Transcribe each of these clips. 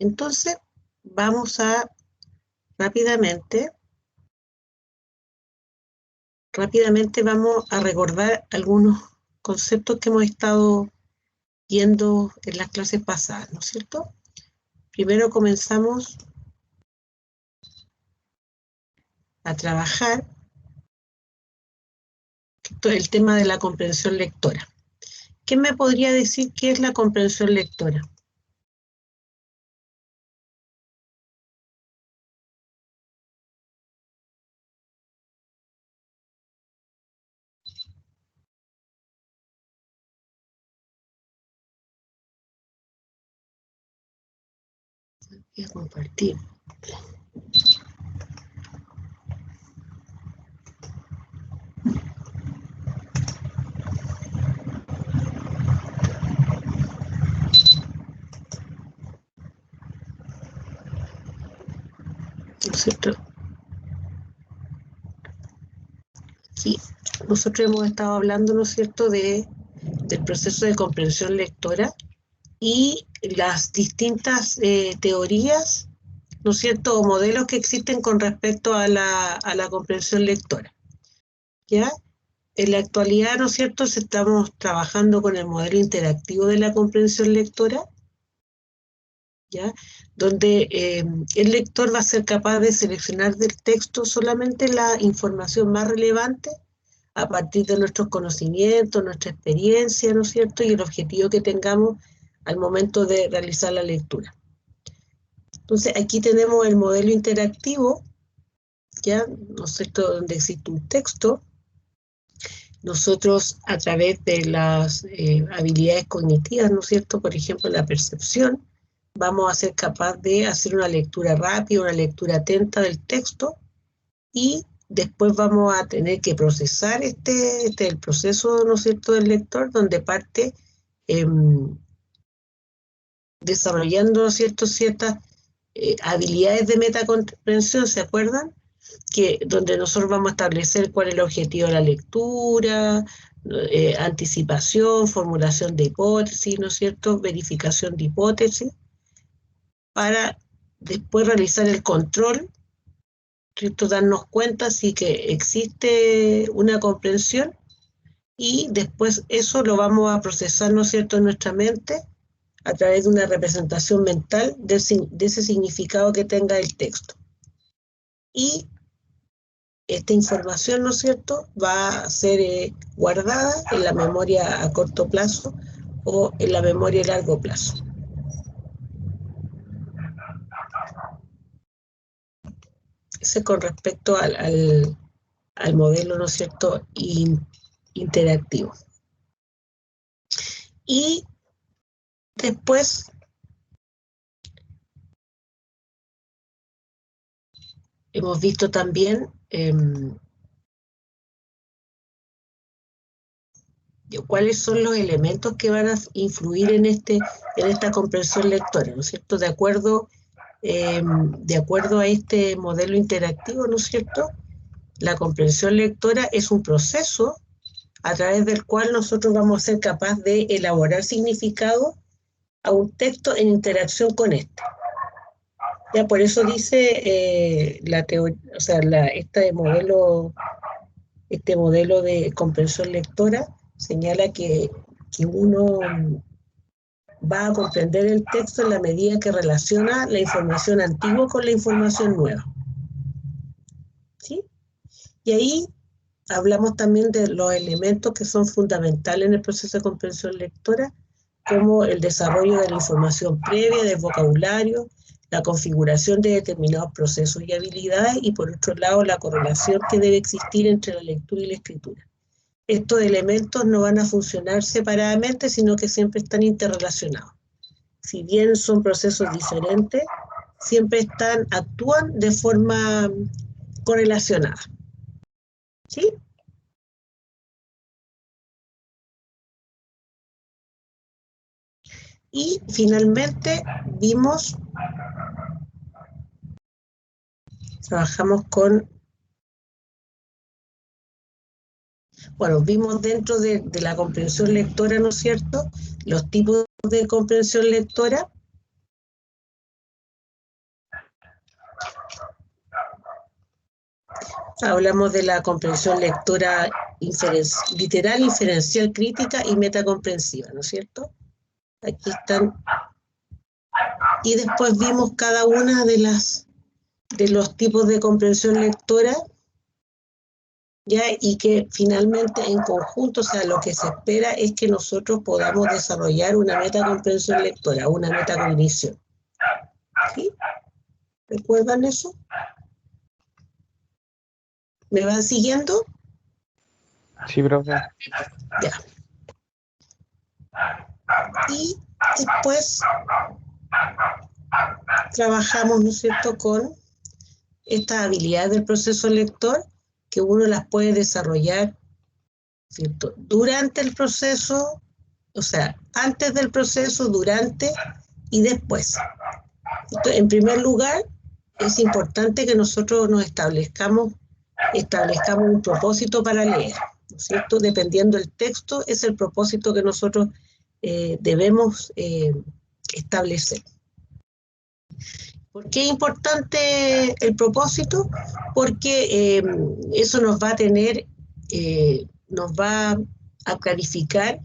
Entonces, vamos a rápidamente vamos a recordar algunos conceptos que hemos estado viendo en las clases pasadas, ¿no es cierto? Primero comenzamos a trabajar todo el tema de la comprensión lectora. ¿Quién me podría decir qué es la comprensión lectora? Voy a compartir. ¿No es cierto? Sí, nosotros hemos estado hablando, ¿no es cierto?, del proceso de comprensión lectora y las distintas teorías, ¿no es cierto?, o modelos que existen con respecto a la comprensión lectora. ¿Ya? En la actualidad, ¿no es cierto?, estamos trabajando con el modelo interactivo de la comprensión lectora, ¿ya? Donde el lector va a ser capaz de seleccionar del texto solamente la información más relevante a partir de nuestros conocimientos, nuestra experiencia, ¿no es cierto?, y el objetivo que tengamos al momento de realizar la lectura. Entonces, aquí tenemos el modelo interactivo, ¿ya?, ¿no es cierto?, donde existe un texto. Nosotros, a través de las habilidades cognitivas, ¿no es cierto?, por ejemplo, la percepción, vamos a ser capaz de hacer una lectura rápida, una lectura atenta del texto, y después vamos a tener que procesar el proceso, ¿no es cierto?, del lector, donde parte desarrollando, ¿no es cierto?, ciertas habilidades de metacomprensión, ¿se acuerdan? Donde nosotros vamos a establecer cuál es el objetivo de la lectura, anticipación, formulación de hipótesis, ¿no es cierto?, verificación de hipótesis, para después realizar el control, ¿cierto?, darnos cuenta si que existe una comprensión, y después eso lo vamos a procesar, ¿no es cierto?, en nuestra mente a través de una representación mental de ese significado que tenga el texto. Y esta información, ¿no es cierto?, va a ser guardada en la memoria a corto plazo o en la memoria a largo plazo. Ese con respecto al modelo, ¿no es cierto?, interactivo. Y después hemos visto también cuáles son los elementos que van a influir en esta comprensión lectora, ¿no es cierto?, de acuerdo a este modelo interactivo, ¿no es cierto?, la comprensión lectora es un proceso a través del cual nosotros vamos a ser capaces de elaborar significado a un texto en interacción con este. Ya por eso dice la teoría, o sea, este modelo de comprensión lectora señala que uno va a comprender el texto en la medida que relaciona la información antigua con la información nueva. ¿Sí? Y ahí hablamos también de los elementos que son fundamentales en el proceso de comprensión lectora, como el desarrollo de la información previa, del vocabulario, la configuración de determinados procesos y habilidades, y por otro lado la correlación que debe existir entre la lectura y la escritura. Estos elementos no van a funcionar separadamente, sino que siempre están interrelacionados. Si bien son procesos diferentes, siempre actúan de forma correlacionada. ¿Sí? Y finalmente trabajamos vimos dentro de la comprensión lectora, ¿no es cierto?, los tipos de comprensión lectora, Hablamos de la comprensión lectora literal, inferencial, crítica y metacomprensiva, ¿no es cierto? Aquí están. Y después vimos cada una de los tipos de comprensión lectora, ¿ya? Y que finalmente en conjunto, o sea, lo que se espera es que nosotros podamos desarrollar una metacomprensión lectora, una metacognición. ¿Sí? ¿Recuerdan eso? ¿Me van siguiendo? Sí, profe. Ya. Y después trabajamos, ¿no es cierto?, con estas habilidades del proceso lector, que uno las puede desarrollar, ¿cierto?, durante el proceso, o sea, antes del proceso, durante y después. Entonces, en primer lugar, es importante que nosotros nos establezcamos un propósito para leer, ¿no es cierto? Dependiendo del texto, es el propósito que nosotros debemos establecer. ¿Por qué es importante el propósito? Porque eso nos va a clarificar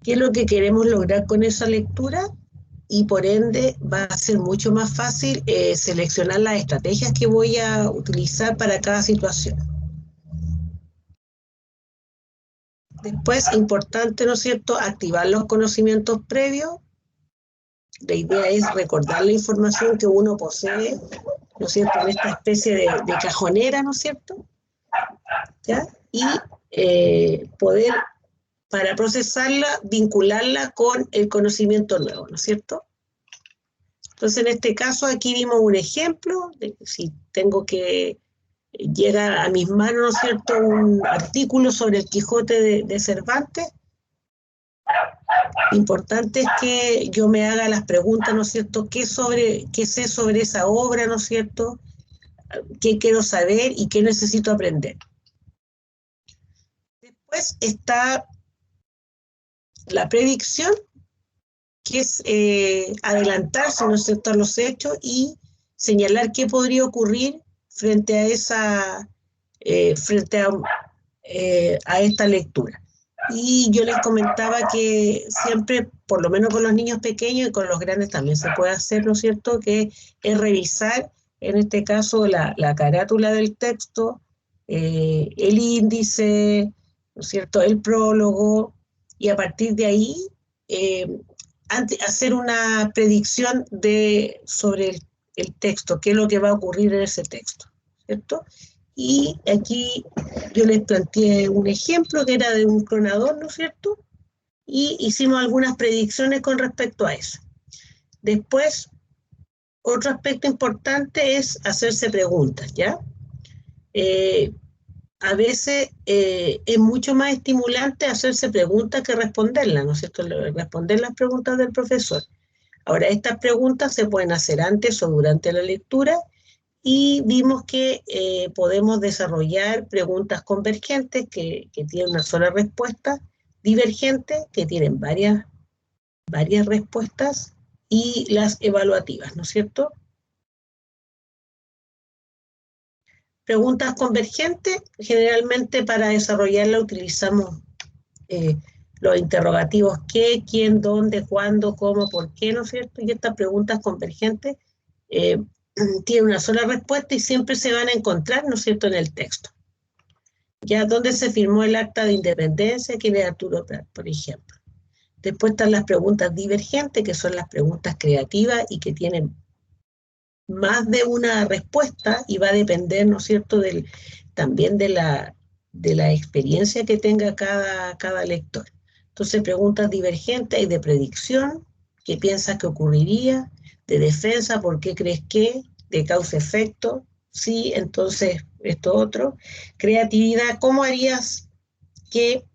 qué es lo que queremos lograr con esa lectura, y por ende va a ser mucho más fácil seleccionar las estrategias que voy a utilizar para cada situación. Después, importante, ¿no es cierto?, activar los conocimientos previos. La idea es recordar la información que uno posee, ¿no es cierto?, en esta especie de cajonera, ¿no es cierto?, ¿ya? Y poder, para procesarla, vincularla con el conocimiento nuevo, ¿no es cierto? Entonces, en este caso, aquí vimos un ejemplo de si tengo que llega a mis manos, ¿no es cierto?, un artículo sobre el Quijote de Cervantes. Importante es que yo me haga las preguntas, ¿no es cierto?, ¿qué sé sobre esa obra, ¿no es cierto?, qué quiero saber y qué necesito aprender. Después está la predicción, que es adelantarse, ¿no es cierto?, a los hechos y señalar qué podría ocurrir frente a esta lectura. Y yo les comentaba que siempre, por lo menos con los niños pequeños y con los grandes también se puede hacer, ¿no es cierto?, que es revisar, en este caso, la carátula del texto, el índice, ¿no es cierto?, el prólogo, y a partir de ahí hacer una predicción sobre el texto, qué es lo que va a ocurrir en ese texto, ¿cierto? Y aquí yo les planteé un ejemplo que era de un clonador, ¿no es cierto? Y hicimos algunas predicciones con respecto a eso. Después, otro aspecto importante es hacerse preguntas, ¿ya? A veces es mucho más estimulante hacerse preguntas que responderlas, ¿no es cierto? Responder las preguntas del profesor. Ahora, estas preguntas se pueden hacer antes o durante la lectura, y vimos que podemos desarrollar preguntas convergentes que tienen una sola respuesta, divergentes que tienen varias respuestas, y las evaluativas, ¿no es cierto? Preguntas convergentes, generalmente para desarrollarla utilizamos los interrogativos qué, quién, dónde, cuándo, cómo, por qué, ¿no es cierto? Y estas preguntas convergentes tienen una sola respuesta y siempre se van a encontrar, ¿no es cierto?, en el texto. Ya, ¿dónde se firmó el acta de independencia? ¿Quién es Arturo Prat, por ejemplo? Después están las preguntas divergentes, que son las preguntas creativas y que tienen más de una respuesta, y va a depender, ¿no es cierto?, también de la experiencia que tenga cada lector. Entonces, preguntas divergentes y de predicción, ¿qué piensas que ocurriría? De defensa, ¿por qué crees que? De causa-efecto, sí, entonces esto otro. Creatividad, ¿cómo harías? ¿Qué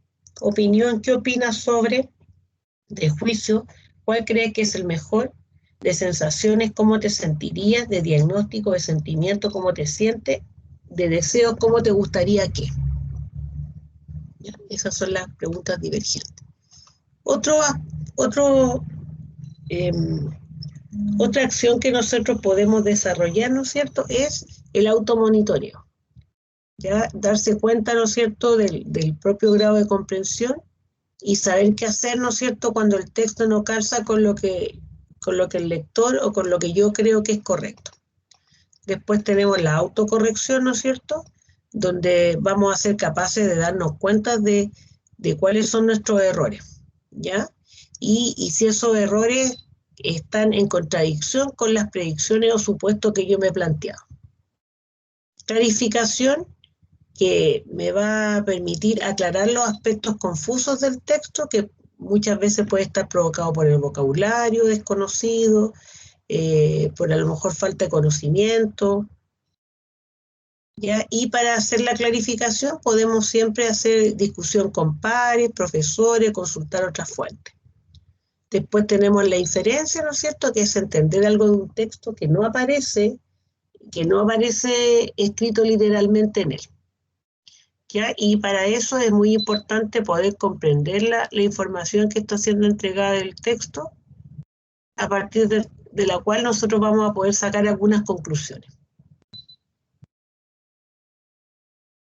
opinión, qué opinas sobre? De juicio, ¿cuál crees que es el mejor? De sensaciones, ¿cómo te sentirías? De diagnóstico, de sentimiento, ¿cómo te sientes? De deseos, ¿cómo te gustaría que? ¿Ya? Esas son las preguntas divergentes. Otro Otra acción que nosotros podemos desarrollar, ¿no es cierto?, es el automonitoreo. Ya darse cuenta, ¿no es cierto?, del propio grado de comprensión y saber qué hacer, ¿no es cierto?, cuando el texto no calza con lo que el lector o con lo que yo creo que es correcto. Después tenemos la autocorrección, ¿no es cierto?, donde vamos a ser capaces de darnos cuenta de cuáles son nuestros errores, ¿ya? Y si esos errores están en contradicción con las predicciones o supuestos que yo me he planteado. Clarificación, que me va a permitir aclarar los aspectos confusos del texto, que muchas veces puede estar provocado por el vocabulario desconocido, por a lo mejor falta de conocimiento, ¿ya? Y para hacer la clarificación podemos siempre hacer discusión con pares, profesores, consultar otras fuentes. Después tenemos la inferencia, ¿no es cierto?, que es entender algo de un texto que no aparece escrito literalmente en él, ¿ya? Y para eso es muy importante poder comprender la información que está siendo entregada del texto, a partir de la cual nosotros vamos a poder sacar algunas conclusiones.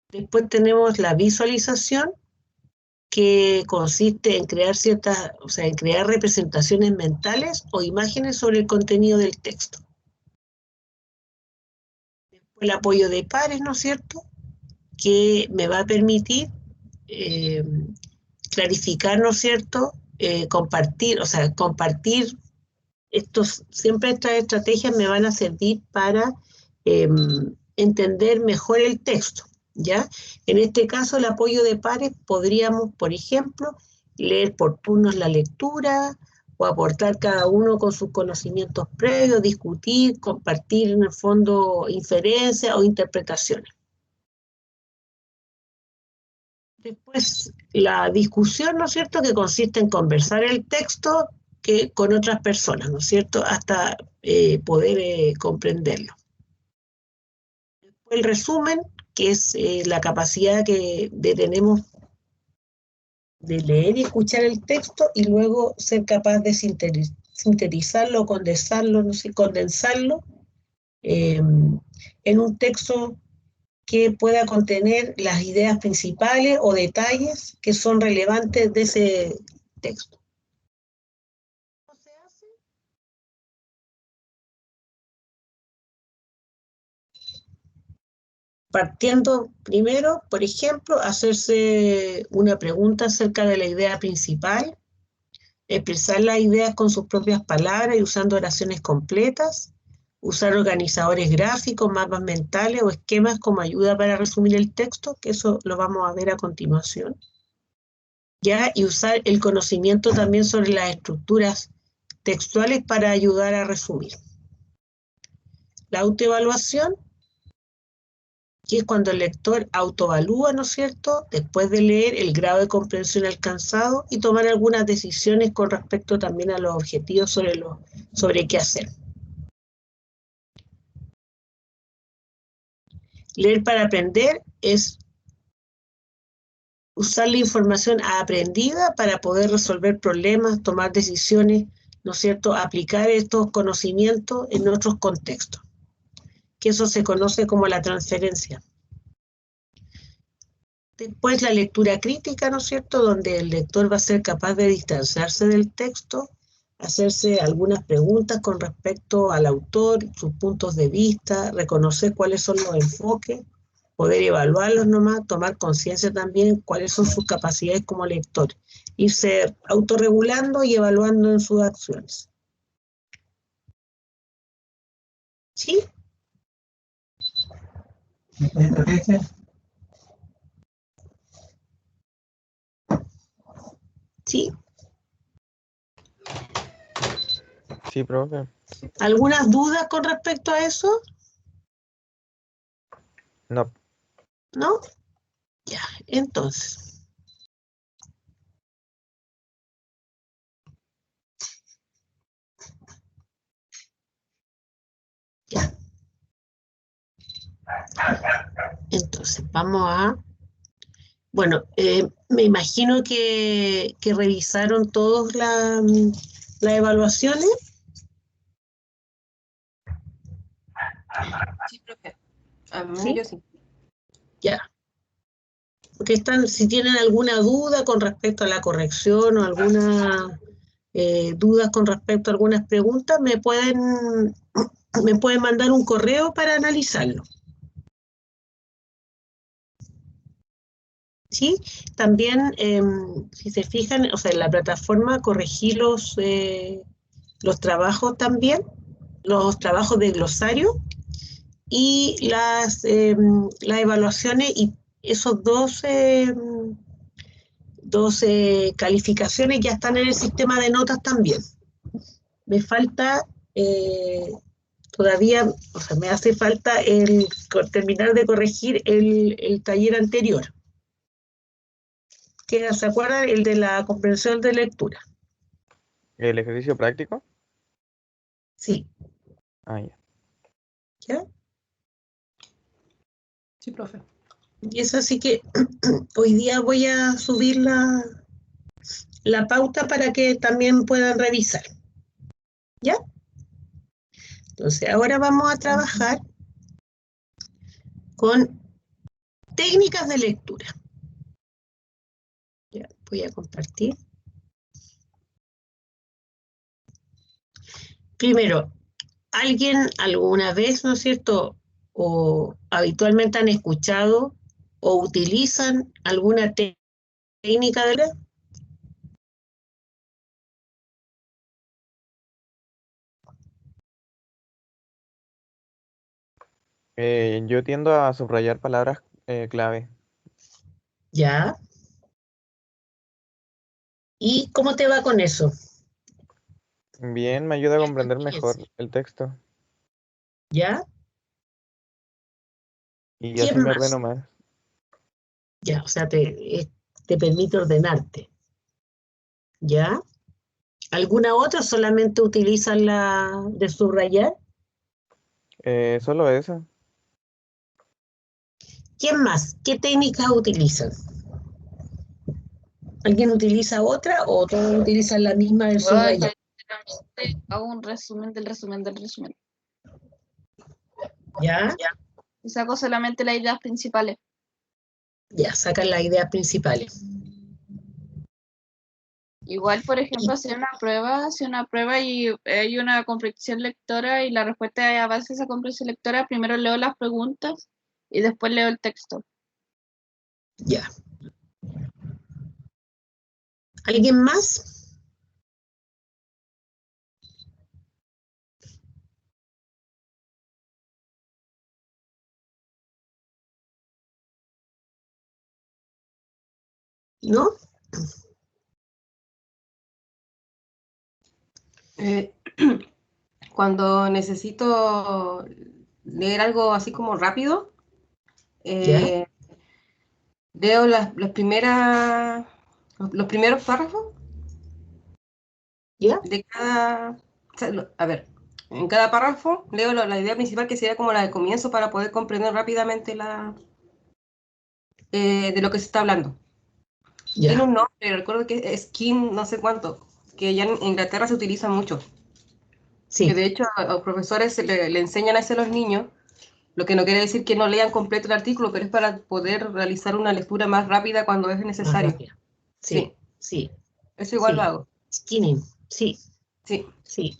Después tenemos la visualización, que consiste en crear en crear representaciones mentales o imágenes sobre el contenido del texto. Después el apoyo de pares, ¿no es cierto?, que me va a permitir clarificar, ¿no es cierto?, compartir siempre estas estrategias me van a servir para entender mejor el texto, ¿ya? En este caso, el apoyo de pares, podríamos, por ejemplo, leer por turnos la lectura o aportar cada uno con sus conocimientos previos, discutir, compartir en el fondo inferencias o interpretaciones. Después, la discusión, ¿no es cierto?, que consiste en conversar el texto con otras personas, ¿no es cierto?, hasta poder comprenderlo. El resumen, que es la capacidad que tenemos de leer y escuchar el texto y luego ser capaz de sintetizarlo, condensarlo, no sé, condensarlo en un texto que pueda contener las ideas principales o detalles que son relevantes de ese texto. ¿Cómo se hace? Partiendo primero, por ejemplo, hacerse una pregunta acerca de la idea principal, expresar las ideas con sus propias palabras y usando oraciones completas, usar organizadores gráficos, mapas mentales o esquemas como ayuda para resumir el texto, que eso lo vamos a ver a continuación, ¿ya? Y usar el conocimiento también sobre las estructuras textuales para ayudar a resumir. La autoevaluación, que es cuando el lector autoevalúa, ¿no es cierto?, después de leer el grado de comprensión alcanzado y tomar algunas decisiones con respecto también a los objetivos sobre qué hacer. Leer para aprender es usar la información aprendida para poder resolver problemas, tomar decisiones, ¿no es cierto?, aplicar estos conocimientos en otros contextos, que eso se conoce como la transferencia. Después la lectura crítica, ¿no es cierto?, donde el lector va a ser capaz de distanciarse del texto, hacerse algunas preguntas con respecto al autor, sus puntos de vista, reconocer cuáles son los enfoques, poder evaluarlos nomás, tomar conciencia también cuáles son sus capacidades como lector, irse autorregulando y evaluando en sus acciones. ¿Sí? ¿Sí? Sí, profe. ¿Algunas dudas con respecto a eso? No. ¿No? Ya, entonces. Ya. Entonces, vamos a... Bueno, me imagino que revisaron todos las evaluaciones. Sí, profe. A mí ¿Sí? yo sí. Ya. Porque si tienen alguna duda con respecto a la corrección o alguna dudas con respecto a algunas preguntas, me pueden mandar un correo para analizarlo. ¿Sí? También, si se fijan, o sea, en la plataforma corregí los trabajos también, los trabajos de glosario y las evaluaciones, y esos dos calificaciones ya están en el sistema de notas también. Me falta todavía, o sea, me hace falta terminar de corregir el taller anterior, que se acuerdan, el de la comprensión de lectura. ¿El ejercicio práctico? Sí, Ah, ya. ¿ya? Sí, profe. Y es así que hoy día voy a subir la pauta para que también puedan revisar. ¿Ya? Entonces, ahora vamos a trabajar con técnicas de lectura. Ya, voy a compartir. Primero, ¿alguien alguna vez, ¿no es cierto?, o habitualmente han escuchado o utilizan alguna técnica de lectura? Yo tiendo a subrayar palabras clave. ¿Ya? ¿Y cómo te va con eso? Bien, me ayuda a ¿Qué comprender experiencia? mejor el texto ¿Ya? y así ¿Quién me más? ordeno más. Ya, o sea, te permite ordenarte. ¿Ya? ¿Alguna otra solamente utilizan la de subrayar? Solo eso. ¿Quién más? ¿Qué técnicas utilizan? ¿Alguien utiliza otra o todos utilizan la misma del Yo subrayar? hago un resumen del resumen del resumen. ¿Ya? Y saco solamente las ideas principales. Ya, sacan las ideas principales. Igual, por ejemplo, hacer una prueba y hay una comprensión lectora y la respuesta es a base de esa comprensión lectora. Primero leo las preguntas y después leo el texto. Ya. ¿Alguien más? ¿No? Cuando necesito leer algo así como rápido, ¿Ya? leo los primeros párrafos ¿Ya? de cada... o sea, a ver, en cada párrafo leo la idea principal, que sería como la de comienzo, para poder comprender rápidamente de lo que se está hablando. Tiene Ya. un nombre, recuerdo que es skin no sé cuánto, que ya en Inglaterra se utiliza mucho. Que Sí. de hecho a los profesores le enseñan a eso a los niños, lo que no quiere decir que no lean completo el artículo, pero es para poder realizar una lectura más rápida cuando es Más necesario. rápida. Sí, Sí, sí, eso igual lo sí. hago. Skinning. Sí, Sí, sí,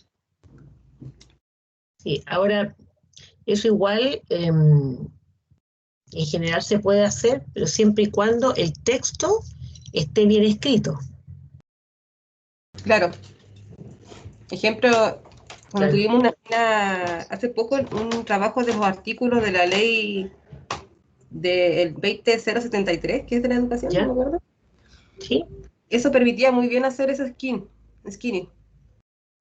sí. Ahora, eso igual en general se puede hacer, pero siempre y cuando el texto esté bien escrito. claro. Ejemplo, cuando Claro. tuvimos hace poco un trabajo de los artículos de la ley del 20073, que es de la educación, no ¿Ya? me acuerdo. Sí, Eso permitía muy bien hacer ese skinning,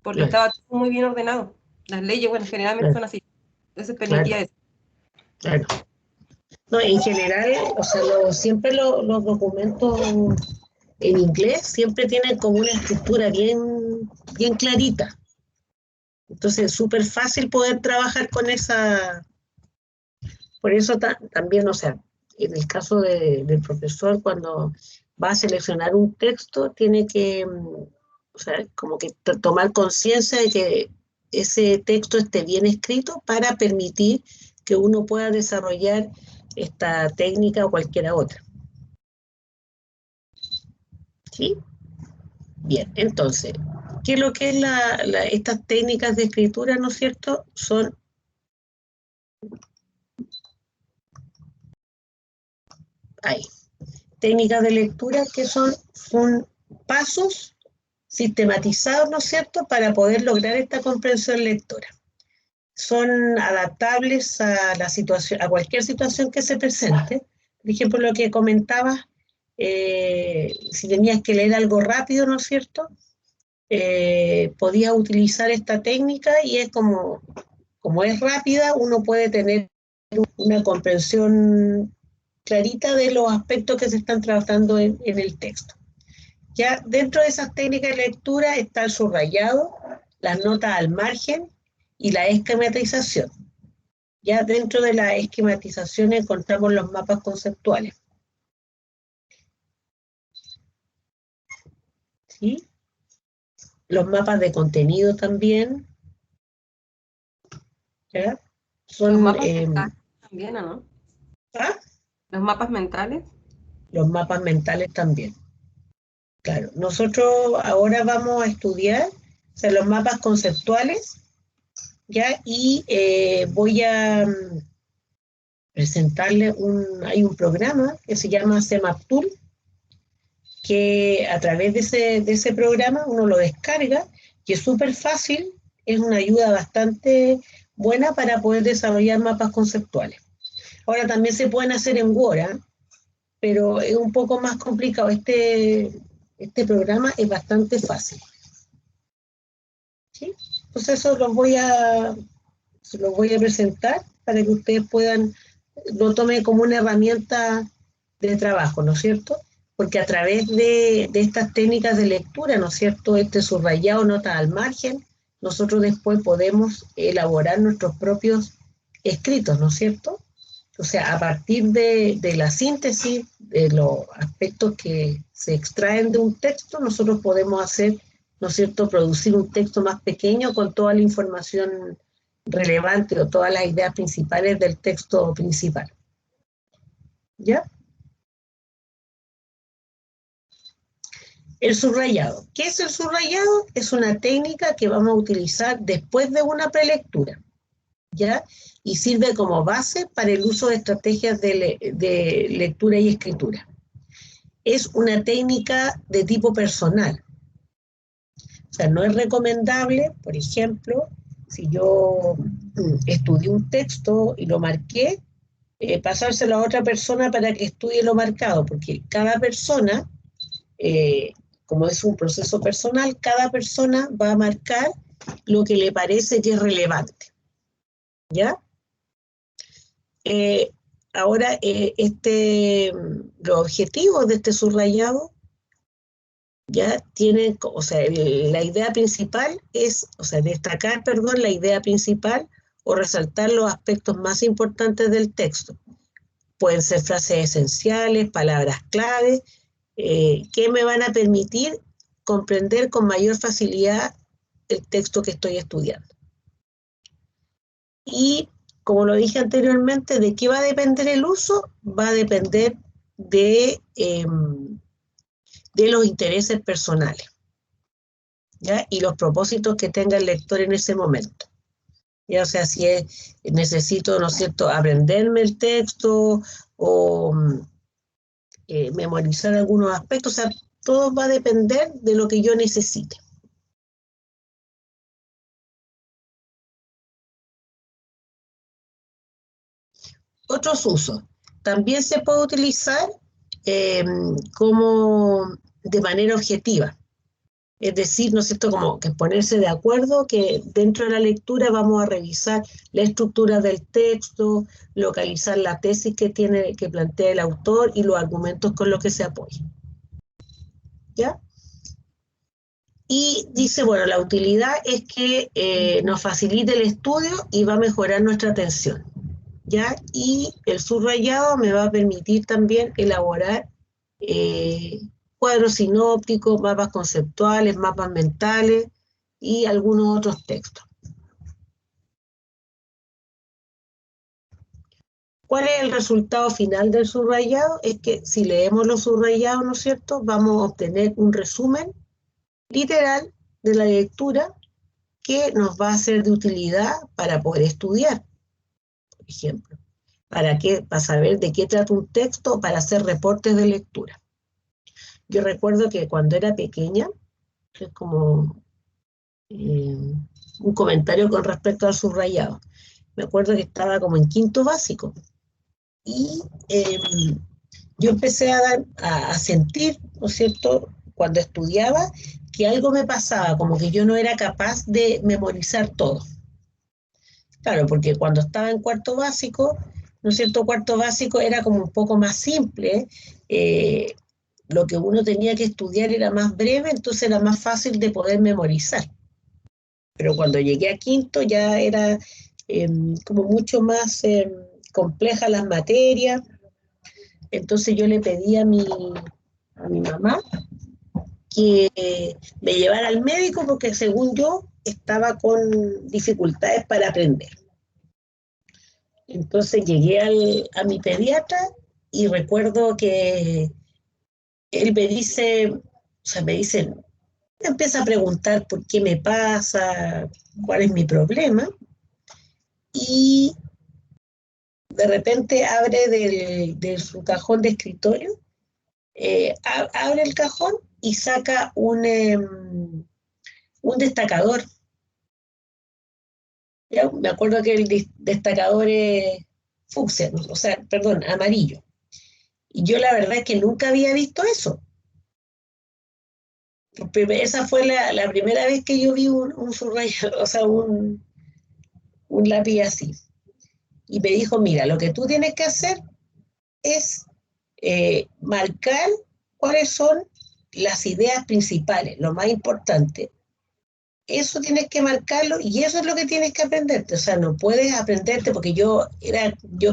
porque claro, estaba todo muy bien ordenado. Las leyes, bueno, generalmente claro, son así. Entonces claro, permitía eso. claro. No, en general, o sea, siempre los documentos en inglés siempre tienen como una estructura bien clarita. Entonces es súper fácil poder trabajar con esa. Por eso también, o sea, en el caso del profesor, cuando va a seleccionar un texto, tiene que, o sea, como que tomar conciencia de que ese texto esté bien escrito para permitir que uno pueda desarrollar esta técnica o cualquiera otra. ¿Sí? Bien, entonces, ¿qué es lo que es estas técnicas de escritura, no es cierto? Son técnicas de lectura que son pasos sistematizados, ¿no es cierto?, para poder lograr esta comprensión lectora. Son adaptables a la situación, a cualquier situación que se presente. Por ejemplo, lo que comentaba, si tenías que leer algo rápido, ¿no es cierto?, podías utilizar esta técnica y es como es rápida, uno puede tener una comprensión clarita de los aspectos que se están tratando en el texto. Ya dentro de esas técnicas de lectura está el subrayado, las notas al margen y la esquematización. Ya dentro de la esquematización encontramos los mapas conceptuales. ¿Sí? Los mapas de contenido también. ¿Ya? Son, los mapas mentales también, ¿o no? ¿Ah? Los mapas mentales. Los mapas mentales también. Claro, nosotros ahora vamos a estudiar, o sea, los mapas conceptuales, ¿ya? Y voy a presentarle hay un programa que se llama CMapTool, que a través de ese programa uno lo descarga, que es súper fácil, es una ayuda bastante buena para poder desarrollar mapas conceptuales. Ahora también se pueden hacer en Word, ¿eh? Pero es un poco más complicado. Este programa es bastante fácil. ¿Sí? Entonces eso se los voy a presentar para que ustedes lo tomen como una herramienta de trabajo, ¿no es cierto? Porque a través de estas técnicas de lectura, ¿no es cierto?, este subrayado, notas al margen, nosotros después podemos elaborar nuestros propios escritos, ¿no es cierto? O sea, a partir de la síntesis de los aspectos que se extraen de un texto, nosotros podemos hacer, ¿no es cierto?, producir un texto más pequeño con toda la información relevante o todas las ideas principales del texto principal. ¿Ya? El subrayado. ¿Qué es el subrayado? Es una técnica que vamos a utilizar después de una prelectura, ¿ya? Y sirve como base para el uso de estrategias de lectura y escritura. Es una técnica de tipo personal. O sea, no es recomendable, por ejemplo, si yo estudié un texto y lo marqué, pasárselo a otra persona para que estudie lo marcado, porque cada persona, como es un proceso personal, cada persona va a marcar lo que le parece que es relevante. ¿Ya? Ahora, los objetivos de este subrayado ya tienen, o sea, la idea principal es, o sea, destacar, la idea principal o resaltar los aspectos más importantes del texto. Pueden ser frases esenciales, palabras clave, que me van a permitir comprender con mayor facilidad el texto que estoy estudiando. Y, como lo dije anteriormente, ¿de qué va a depender el uso? Va a depender de los intereses personales, ¿ya? Y los propósitos que tenga el lector en ese momento. Ya, o sea, si necesito, ¿no es cierto?, aprenderme el texto o memorizar algunos aspectos, o sea, todo va a depender de lo que yo necesite. Otros usos. También se puede utilizar como de manera objetiva. Es decir, ¿no es cierto?, como que ponerse de acuerdo que dentro de la lectura vamos a revisar la estructura del texto, localizar la tesis que plantea el autor y los argumentos con los que se apoya. ¿Ya? Y dice, bueno, la utilidad es que nos facilite el estudio y va a mejorar nuestra atención. ¿Ya? Y el subrayado me va a permitir también elaborar cuadros sinópticos, mapas conceptuales, mapas mentales y algunos otros textos. ¿Cuál es el resultado final del subrayado? Es que si leemos los subrayados, ¿no es cierto?, vamos a obtener un resumen literal de la lectura que nos va a ser de utilidad para poder estudiar, por ejemplo. ¿Para qué? Para saber de qué trata un texto o para hacer reportes de lectura. Yo recuerdo que cuando era pequeña, es como un comentario con respecto al subrayado. Me acuerdo que estaba como en quinto básico. Y yo empecé a sentir, ¿no es cierto?, cuando estudiaba, que algo me pasaba, como que yo no era capaz de memorizar todo. Claro, porque cuando estaba en cuarto básico, ¿no es cierto?, cuarto básico era como un poco más simple, lo que uno tenía que estudiar era más breve, entonces era más fácil de poder memorizar. Pero cuando llegué a quinto ya era como mucho más compleja las materias. Entonces yo le pedí a mi mamá que me llevara al médico porque según yo estaba con dificultades para aprender. Entonces llegué a mi pediatra y recuerdo que él me dice, me empieza a preguntar por qué me pasa, cuál es mi problema, y de repente abre de su cajón de escritorio, abre el cajón y saca un destacador. ¿Ya? Me acuerdo que el destacador es fucsia, ¿no? O sea, perdón, amarillo. Y yo la verdad es que nunca había visto eso. Esa fue la primera vez que yo vi un subrayador, o sea, un lápiz así. Y me dijo, mira, lo que tú tienes que hacer es marcar cuáles son las ideas principales, lo más importante. Eso tienes que marcarlo y eso es lo que tienes que aprenderte. O sea, no puedes aprenderte porque yo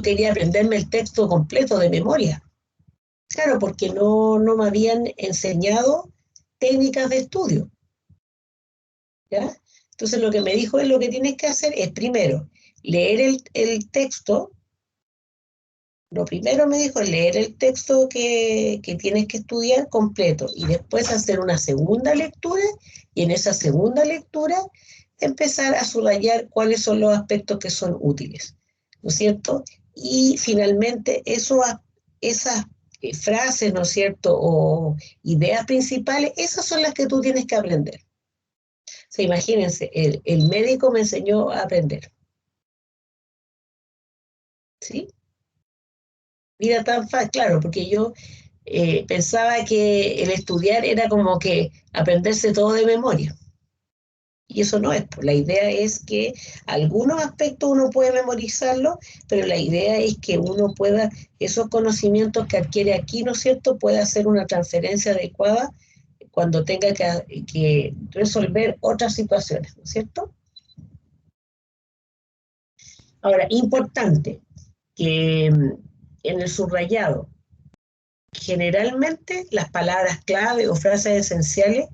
quería aprenderme el texto completo de memoria. Claro, porque no me habían enseñado técnicas de estudio. ¿Ya? Entonces lo que me dijo es lo que tienes que hacer es primero leer el texto. Lo primero me dijo es leer el texto que tienes que estudiar completo y después hacer una segunda lectura y en esa segunda lectura empezar a subrayar cuáles son los aspectos que son útiles, ¿no es cierto? Y finalmente esas frases, ¿no es cierto?, o ideas principales, esas son las que tú tienes que aprender. O sea, imagínense, el médico me enseñó a aprender. ¿Sí? Mira, tan fácil, claro, porque yo pensaba que el estudiar era como que aprenderse todo de memoria. Y eso no es, pues la idea es que algunos aspectos uno puede memorizarlo, pero la idea es que uno pueda, esos conocimientos que adquiere aquí, ¿no es cierto?, pueda hacer una transferencia adecuada cuando tenga que resolver otras situaciones, ¿no es cierto? Ahora, importante que en el subrayado, generalmente las palabras clave o frases esenciales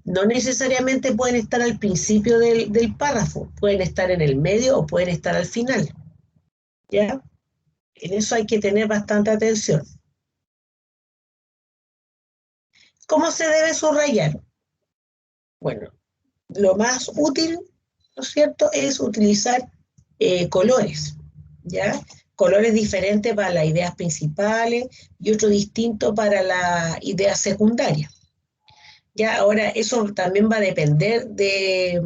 no necesariamente pueden estar al principio del párrafo, pueden estar en el medio o pueden estar al final. ¿Ya? En eso hay que tener bastante atención. ¿Cómo se debe subrayar? Bueno, lo más útil, ¿no es cierto?, es utilizar colores, ¿ya? Colores diferentes para las ideas principales y otro distinto para las ideas secundarias. Ya, ahora eso también va a depender de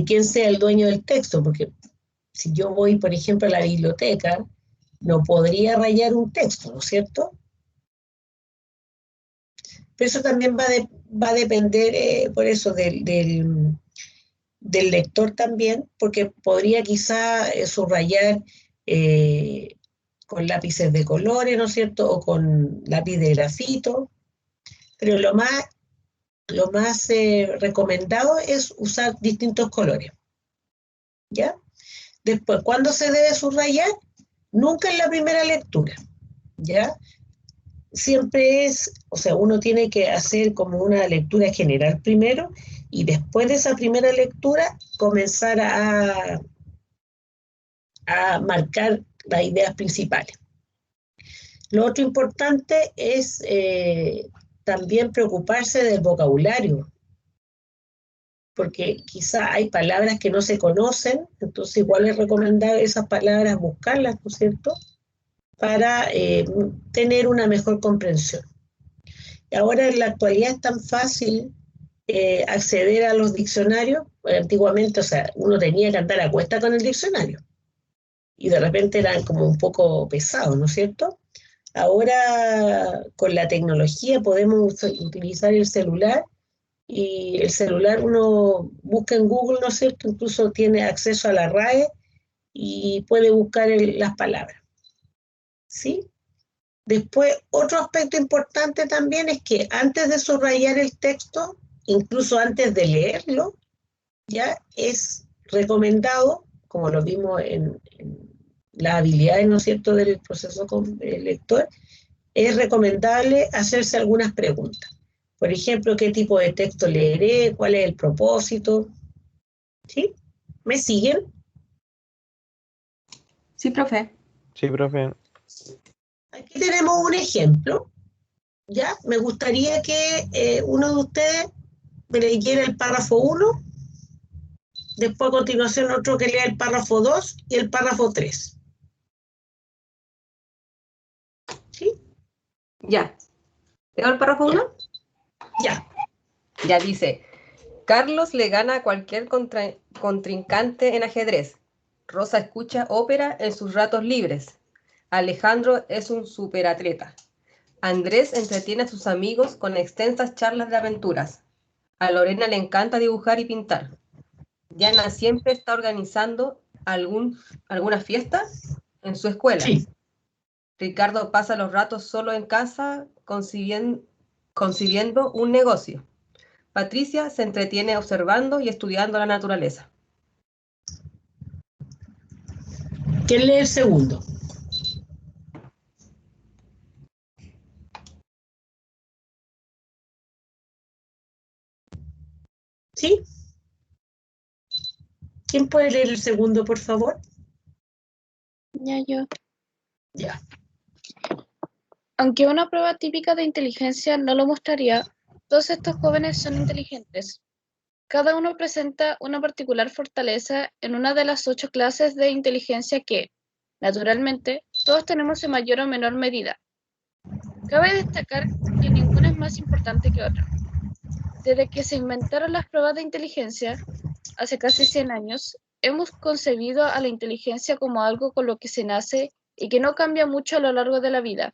quién sea el dueño del texto, porque si yo voy, por ejemplo, a la biblioteca, no podría rayar un texto, ¿no es cierto? Pero eso también va a depender, por eso, del lector también, porque podría quizá subrayar con lápices de colores, ¿no es cierto?, o con lápiz de grafito, pero lo más recomendado es usar distintos colores, ¿ya? Después, ¿cuándo se debe subrayar? Nunca en la primera lectura, ¿ya? Siempre o sea, uno tiene que hacer como una lectura general primero y después de esa primera lectura comenzar a marcar las ideas principales. Lo otro importante es también preocuparse del vocabulario, porque quizá hay palabras que no se conocen, entonces igual es recomendable esas palabras buscarlas, ¿no es cierto?, para tener una mejor comprensión. Y ahora en la actualidad es tan fácil acceder a los diccionarios. Antiguamente, o sea, uno tenía que andar a cuesta con el diccionario y de repente eran como un poco pesados, ¿no es cierto? Ahora con la tecnología podemos utilizar el celular, y el celular uno busca en Google, ¿no es cierto? Incluso tiene acceso a la RAE y puede buscar las palabras, ¿sí? Después, otro aspecto importante también es que antes de subrayar el texto, incluso antes de leerlo, ya es recomendado, como lo vimos en las habilidades, ¿no es cierto?, del proceso lector, es recomendable hacerse algunas preguntas. Por ejemplo, ¿qué tipo de texto leeré? ¿Cuál es el propósito? ¿Sí? ¿Me siguen? Sí, profe. Sí, profe. Aquí tenemos un ejemplo. ¿Ya? Me gustaría que uno de ustedes me leyera el párrafo 1, después a continuación otro que lea el párrafo 2 y el párrafo 3. ¿Sí? Ya. ¿Tengo el párrafo 1? Ya. Ya dice, Carlos le gana a cualquier contrincante en ajedrez. Rosa escucha ópera en sus ratos libres. Alejandro es un superatleta. Andrés entretiene a sus amigos con extensas charlas de aventuras. A Lorena le encanta dibujar y pintar. Diana siempre está organizando alguna fiesta en su escuela. Sí. Ricardo pasa los ratos solo en casa concibiendo un negocio. Patricia se entretiene observando y estudiando la naturaleza. ¿Quién lee el segundo? ¿Sí? ¿Quién puede leer el segundo, por favor? Ya yo. Ya. Aunque una prueba típica de inteligencia no lo mostraría, todos estos jóvenes son inteligentes. Cada uno presenta una particular fortaleza en una de las 8 clases de inteligencia que, naturalmente, todos tenemos en mayor o menor medida. Cabe destacar que ninguna es más importante que otra. Desde que se inventaron las pruebas de inteligencia, hace casi 100 años, hemos concebido a la inteligencia como algo con lo que se nace y que no cambia mucho a lo largo de la vida.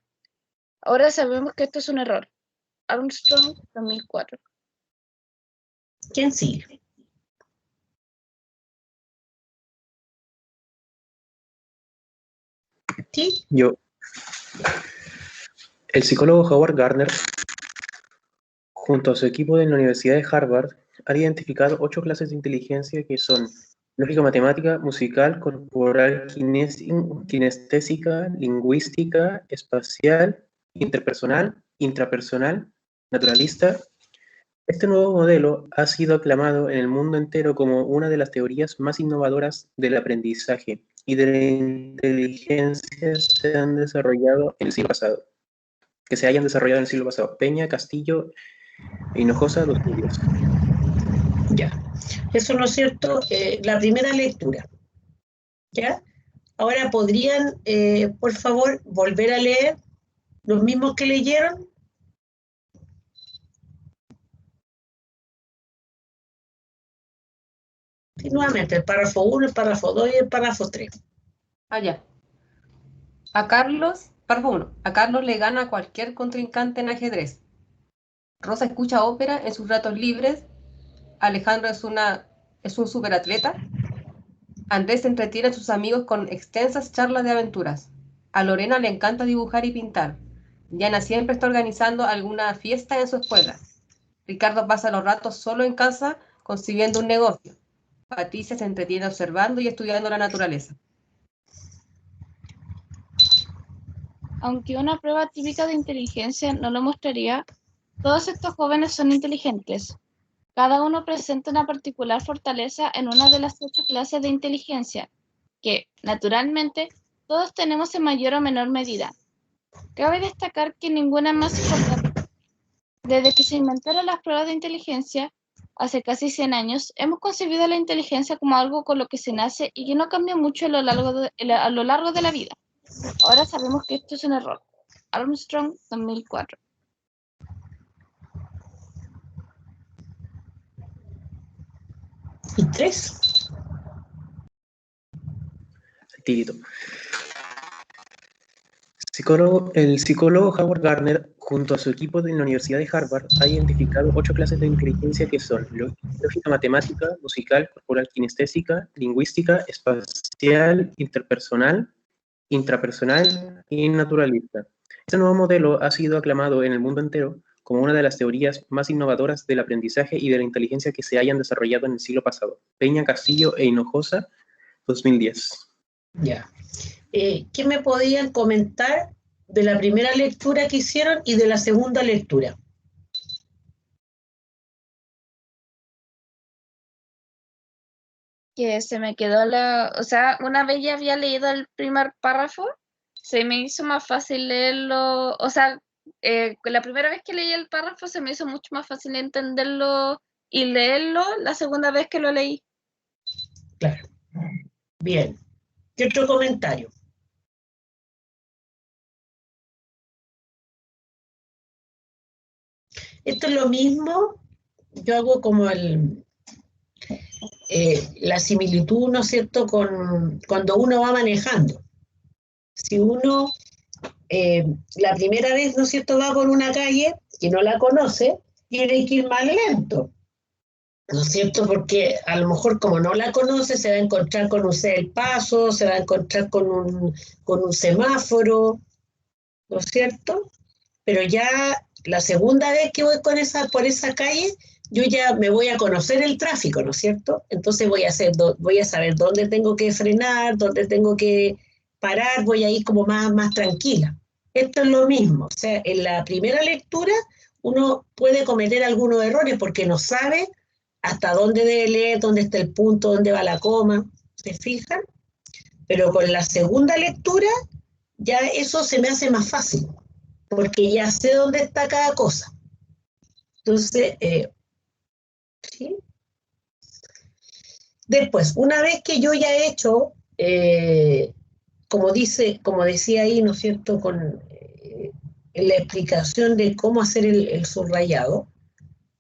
Ahora sabemos que esto es un error. Armstrong, 2004. ¿Quién sigue? ¿Sí? Yo. El psicólogo Howard Gardner, junto a su equipo de la Universidad de Harvard, han identificado 8 clases de inteligencia que son lógica matemática, musical, corporal, kinestésica, lingüística, espacial, interpersonal, intrapersonal, naturalista. Este nuevo modelo ha sido aclamado en el mundo entero como una de las teorías más innovadoras del aprendizaje y de la inteligencia que se hayan desarrollado en el siglo pasado. Peña, Castillo e Hinojosa, 2010. Ya. Eso no es cierto. La primera lectura. ¿Ya? Ahora podrían, por favor, volver a leer los mismos que leyeron. Sí, nuevamente, el párrafo 1, el párrafo 2 y el párrafo 3. Ya. Párrafo 1. A Carlos le gana a cualquier contrincante en ajedrez. Rosa escucha ópera en sus ratos libres. Alejandro es un superatleta. Andrés entretiene a sus amigos con extensas charlas de aventuras. A Lorena le encanta dibujar y pintar. Diana siempre está organizando alguna fiesta en su escuela. Ricardo pasa los ratos solo en casa concibiendo un negocio. Patricia se entretiene observando y estudiando la naturaleza. Aunque una prueba típica de inteligencia no lo mostraría, todos estos jóvenes son inteligentes. Cada uno presenta una particular fortaleza en una de las 8 clases de inteligencia, que, naturalmente, todos tenemos en mayor o menor medida. Cabe destacar que ninguna es más importante. Desde que se inventaron las pruebas de inteligencia, hace casi 100 años, hemos concebido la inteligencia como algo con lo que se nace y que no cambia mucho a lo largo de la vida. Ahora sabemos que esto es un error. Armstrong, 2004. ¿Y 3? Activito. El psicólogo Howard Gardner, junto a su equipo de la Universidad de Harvard, ha identificado 8 clases de inteligencia que son lógica matemática, musical, corporal kinestésica, lingüística, espacial, interpersonal, intrapersonal y naturalista. Este nuevo modelo ha sido aclamado en el mundo entero como una de las teorías más innovadoras del aprendizaje y de la inteligencia que se hayan desarrollado en el siglo pasado. Peña, Castillo e Hinojosa, 2010. Ya. ¿Qué me podían comentar de la primera lectura que hicieron y de la segunda lectura? Que se me quedó o sea, una vez ya había leído el primer párrafo, se me hizo más fácil leerlo, o sea, la primera vez que leí el párrafo se me hizo mucho más fácil entenderlo y leerlo la segunda vez que lo leí. Claro. Bien. ¿Qué otro comentario? Esto es lo mismo, yo hago como la similitud, ¿no es cierto?, con cuando uno va manejando. Si uno la primera vez, ¿no es cierto?, va por una calle que no la conoce, tiene que ir más lento, ¿no es cierto?, porque a lo mejor como no la conoce se va a encontrar con un el paso, se va a encontrar con un semáforo, ¿no es cierto? Pero ya la segunda vez que voy por esa calle, yo ya me voy a conocer el tráfico, ¿no es cierto? Entonces voy a saber dónde tengo que frenar, dónde tengo que parar, voy a ir como más tranquila. Esto es lo mismo, o sea, en la primera lectura uno puede cometer algunos errores porque no sabe hasta dónde debe leer, dónde está el punto, dónde va la coma, ¿se fijan? Pero con la segunda lectura ya eso se me hace más fácil, porque ya sé dónde está cada cosa. Entonces, ¿sí? Después, una vez que yo ya he hecho, como decía ahí, ¿no es cierto?, con la explicación de cómo hacer el subrayado,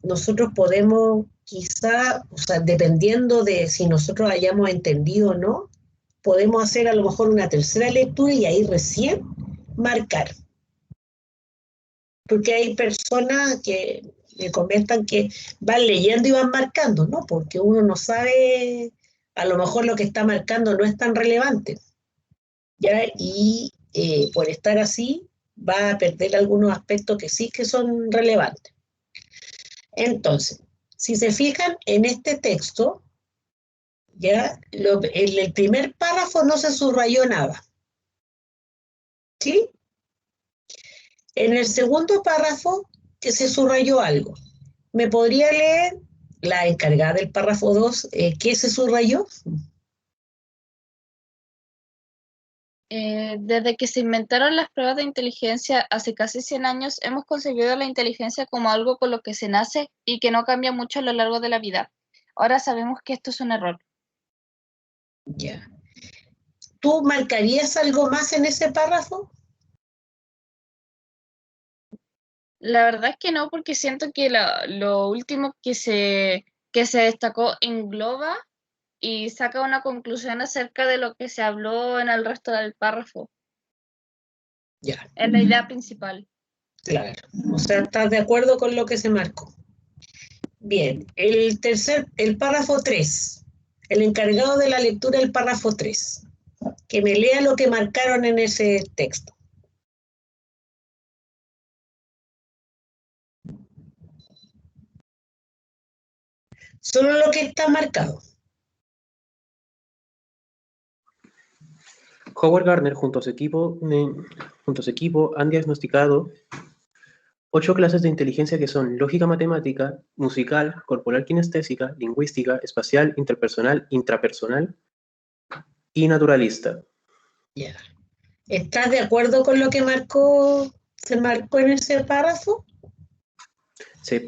nosotros podemos quizá, o sea, dependiendo de si nosotros hayamos entendido o no, podemos hacer a lo mejor una tercera lectura y ahí recién marcar. Porque hay personas que me comentan que van leyendo y van marcando, ¿no? Porque uno no sabe, a lo mejor lo que está marcando no es tan relevante, ¿ya? Y por estar así va a perder algunos aspectos que sí que son relevantes. Entonces, si se fijan en este texto, ¿ya? En el primer párrafo no se subrayó nada, ¿sí? En el segundo párrafo que se subrayó algo. ¿Me podría leer la encargada del párrafo 2 qué se subrayó? Desde que se inventaron las pruebas de inteligencia hace casi 100 años, hemos concebido la inteligencia como algo con lo que se nace y que no cambia mucho a lo largo de la vida. Ahora sabemos que esto es un error. Ya. ¿Tú marcarías algo más en ese párrafo? La verdad es que no, porque siento que lo último que se destacó engloba y saca una conclusión acerca de lo que se habló en el resto del párrafo, Ya, en la idea principal. claro. O sea, ¿estás de acuerdo con lo que se marcó? Bien, el párrafo 3. El encargado de la lectura del párrafo 3. Que me lea lo que marcaron en ese texto. Solo lo que está marcado. Howard Gardner, junto a su equipo, han diagnosticado 8 clases de inteligencia que son lógica matemática, musical, corporal kinestésica, lingüística, espacial, interpersonal, intrapersonal y naturalista. Ya. ¿Estás de acuerdo con lo que se marcó en ese párrafo? Sí.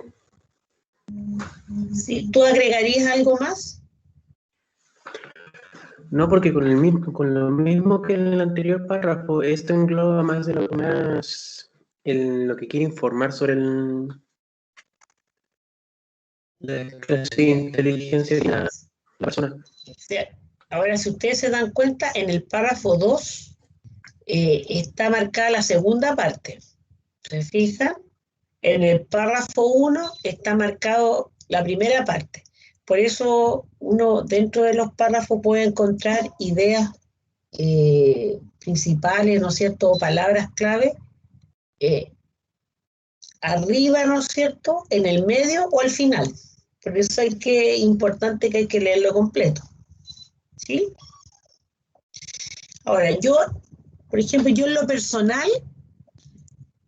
¿Sí? ¿Tú agregarías algo más? No, porque con lo mismo que en el anterior párrafo, esto engloba más de lo que quiere informar sobre la clase de inteligencia de la persona. O sea, ahora, si ustedes se dan cuenta, en el párrafo 2 está marcada la segunda parte. ¿Se fijan? En el párrafo 1 está marcado la primera parte. Por eso uno dentro de los párrafos puede encontrar ideas principales, ¿no es cierto?, o palabras clave, arriba, ¿no es cierto?, en el medio o al final. Por eso importante que hay que leerlo completo. ¿Sí? Ahora, por ejemplo, yo en lo personal,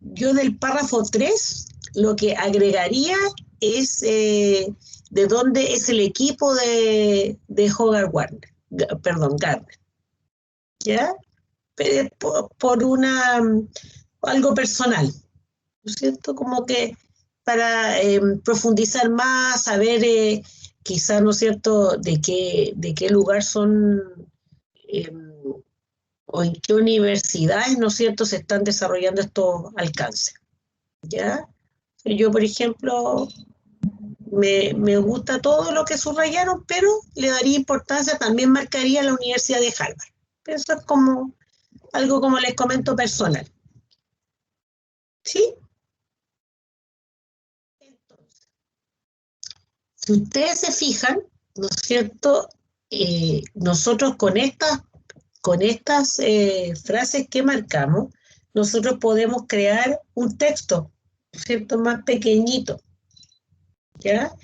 yo del párrafo 3, lo que agregaría es de dónde es el equipo de Gardner. ¿Ya? Por algo personal, ¿no es cierto? Como que para profundizar más, saber quizás, ¿no es cierto?, de qué lugar son o en qué universidades, ¿no es cierto?, se están desarrollando estos alcances, ¿ya? Yo, por ejemplo, me gusta todo lo que subrayaron, pero le daría importancia, también marcaría la Universidad de Harvard. Eso es como algo, como les comento, personal. ¿Sí? Entonces, si ustedes se fijan, ¿no es cierto?, nosotros con estas frases que marcamos, nosotros podemos crear un texto, ¿no es cierto?, más pequeñito, ¿ya?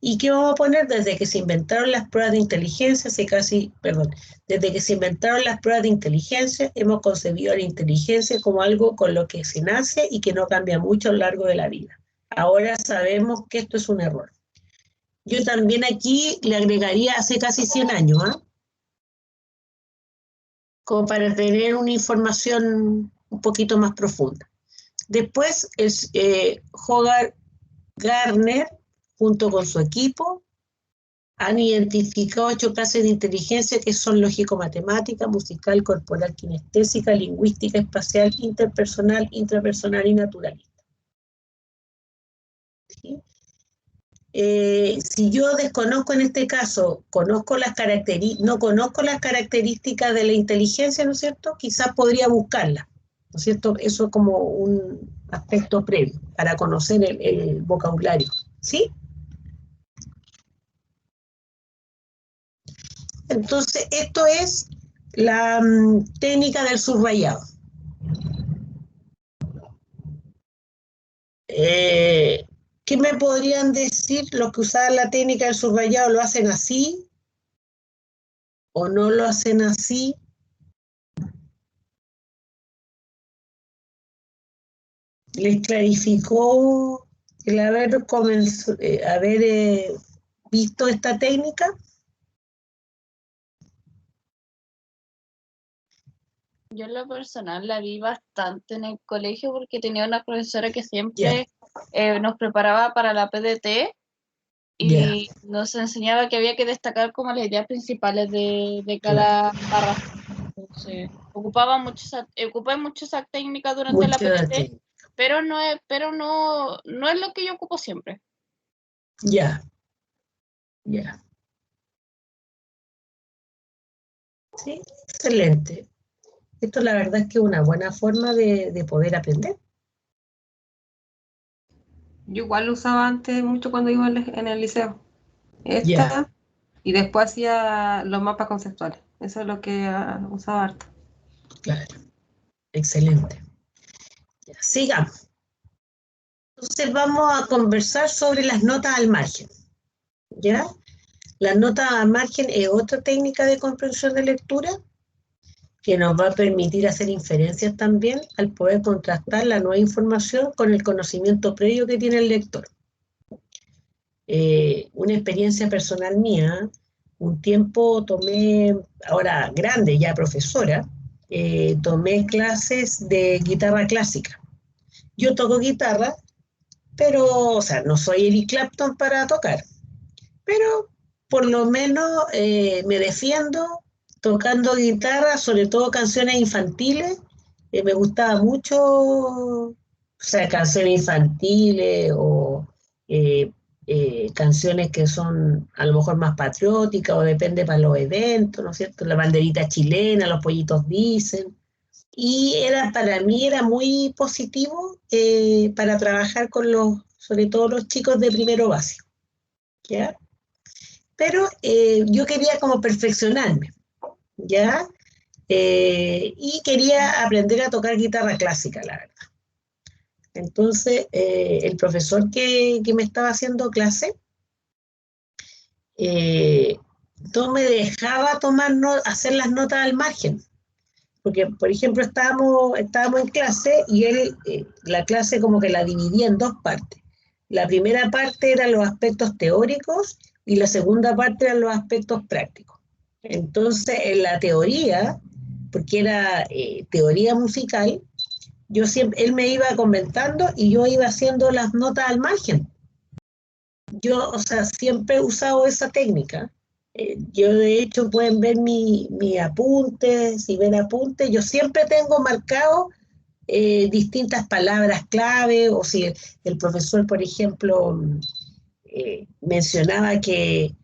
¿Y qué vamos a poner? Desde que se inventaron las pruebas de inteligencia, desde que se inventaron las pruebas de inteligencia, hemos concebido la inteligencia como algo con lo que se nace y que no cambia mucho a lo largo de la vida. Ahora sabemos que esto es un error. Yo también aquí le agregaría hace casi 100 años, ¿ah? Como para tener una información un poquito más profunda. Después, Hogarth Gardner, junto con su equipo, han identificado 8 clases de inteligencia que son lógico-matemática, musical, corporal, kinestésica, lingüística, espacial, interpersonal, intrapersonal y naturalista. ¿Sí? Si yo desconozco en este caso, no conozco las características de la inteligencia, ¿no es cierto?, quizás podría buscarlas, ¿no es cierto? Eso como un aspecto previo para conocer el vocabulario, ¿sí? Entonces, esto es la técnica del subrayado. ¿Qué me podrían decir los que usaban la técnica del subrayado? ¿Lo hacen así o no lo hacen así? ¿Les clarificó el haber visto esta técnica? Yo en lo personal la vi bastante en el colegio porque tenía una profesora que siempre nos preparaba para la PDT y nos enseñaba que había que destacar como las ideas principales de cada párrafo. Entonces, ocupé mucho esa técnica durante la PDT, pero no es lo que yo ocupo siempre. Ya. Sí, excelente. Esto la verdad es que es una buena forma de poder aprender. Yo igual lo usaba antes mucho cuando iba en el liceo. Ya. Y después hacía los mapas conceptuales. Eso es lo que usaba harto. Claro, excelente. Ya, sigamos. Entonces vamos a conversar sobre las notas al margen. ¿Ya? Las notas al margen es otra técnica de comprensión de lectura que nos va a permitir hacer inferencias también al poder contrastar la nueva información con el conocimiento previo que tiene el lector. Una experiencia personal mía, un tiempo tomé, ahora grande, ya profesora, tomé clases de guitarra clásica. Yo toco guitarra, pero, o sea, no soy Eric Clapton para tocar, pero por lo menos me defiendo tocando guitarra, sobre todo canciones infantiles. Me gustaba mucho, o sea, canciones infantiles o eh, canciones que son a lo mejor más patrióticas o depende para los eventos, ¿no es cierto? La banderita chilena, los pollitos dicen. Y para mí era muy positivo para trabajar con sobre todo los chicos de primero básico, ¿ya? Pero yo quería como perfeccionarme, ¿ya? Y quería aprender a tocar guitarra clásica, la verdad. Entonces, el profesor que me estaba haciendo clase no me dejaba hacer las notas al margen. Porque, por ejemplo, estábamos en clase y él, la clase como que la dividía en dos partes. La primera parte eran los aspectos teóricos y la segunda parte eran los aspectos prácticos. Entonces, en la teoría, porque era teoría musical, él me iba comentando y yo iba haciendo las notas al margen. Yo, o sea, siempre he usado esa técnica. Yo, de hecho, pueden ver mi apunte, si ven apuntes, yo siempre tengo marcado distintas palabras clave, o si el profesor, por ejemplo, mencionaba que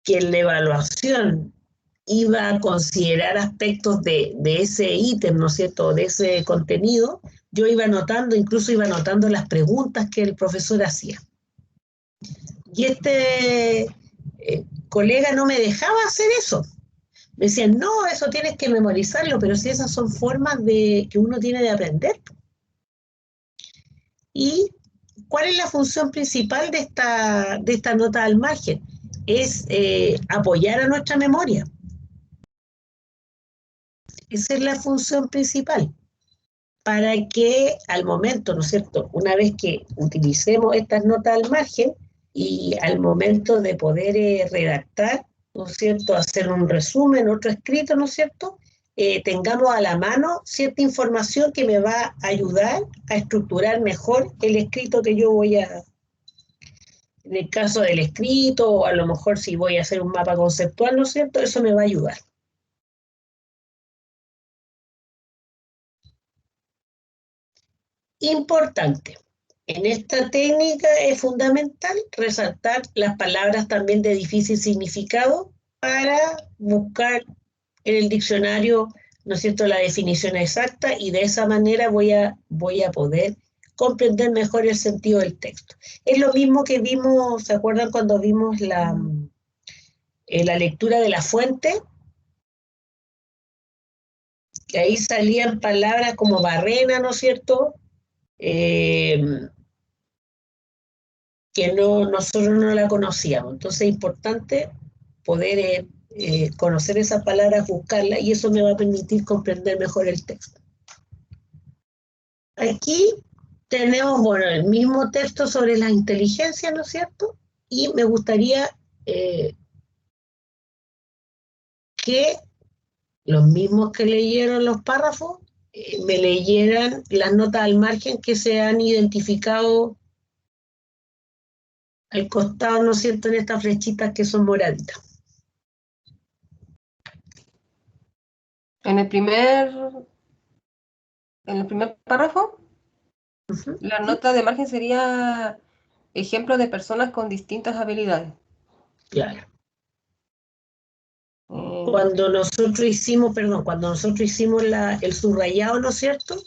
en la evaluación iba a considerar aspectos de ese ítem, ¿no es cierto?, de ese contenido, yo iba anotando, incluso iba anotando las preguntas que el profesor hacía. Y colega no me dejaba hacer eso. Me decían, no, eso tienes que memorizarlo, pero si esas son formas que uno tiene de aprender. ¿Y cuál es la función principal de esta nota al margen? Es apoyar a nuestra memoria. Esa es la función principal, para que al momento, ¿no es cierto?, una vez que utilicemos estas notas al margen y al momento de poder redactar, ¿no es cierto?, hacer un resumen, otro escrito, ¿no es cierto?, tengamos a la mano cierta información que me va a ayudar a estructurar mejor el escrito que yo voy a... En el caso del escrito, o a lo mejor si voy a hacer un mapa conceptual, ¿no es cierto?, eso me va a ayudar. Importante. En esta técnica es fundamental resaltar las palabras también de difícil significado para buscar en el diccionario, ¿no es cierto?, la definición exacta, y de esa manera voy a poder comprender mejor el sentido del texto. Es lo mismo que vimos, ¿se acuerdan cuando vimos la lectura de la fuente? Que ahí salían palabras como barrena, ¿no es cierto?, que nosotros no la conocíamos. Entonces es importante poder conocer esas palabras, buscarlas, y eso me va a permitir comprender mejor el texto. Aquí tenemos, bueno, el mismo texto sobre la inteligencia, ¿no es cierto? Y me gustaría que los mismos que leyeron los párrafos me leyeran las notas al margen que se han identificado al costado, ¿no es cierto?, en estas flechitas que son moraditas. En el primer párrafo, la nota de margen sería ejemplo de personas con distintas habilidades. Claro. Cuando nosotros hicimos el subrayado, ¿no es cierto?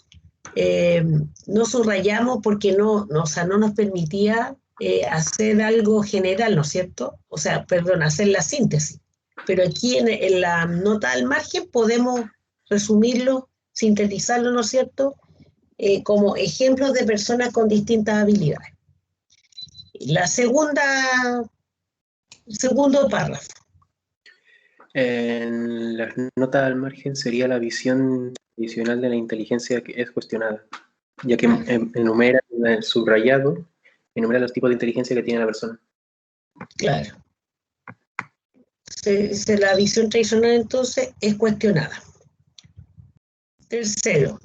No subrayamos porque no nos permitía hacer algo general, ¿no es cierto? O sea, perdón, hacer la síntesis. Pero aquí en la nota al margen podemos resumirlo, sintetizarlo, ¿no es cierto?, como ejemplos de personas con distintas habilidades. La segundo párrafo. En las notas al margen sería la visión tradicional de la inteligencia que es cuestionada, ya que enumera en el subrayado, enumera los tipos de inteligencia que tiene la persona. Claro. La visión tradicional entonces es cuestionada. Tercero.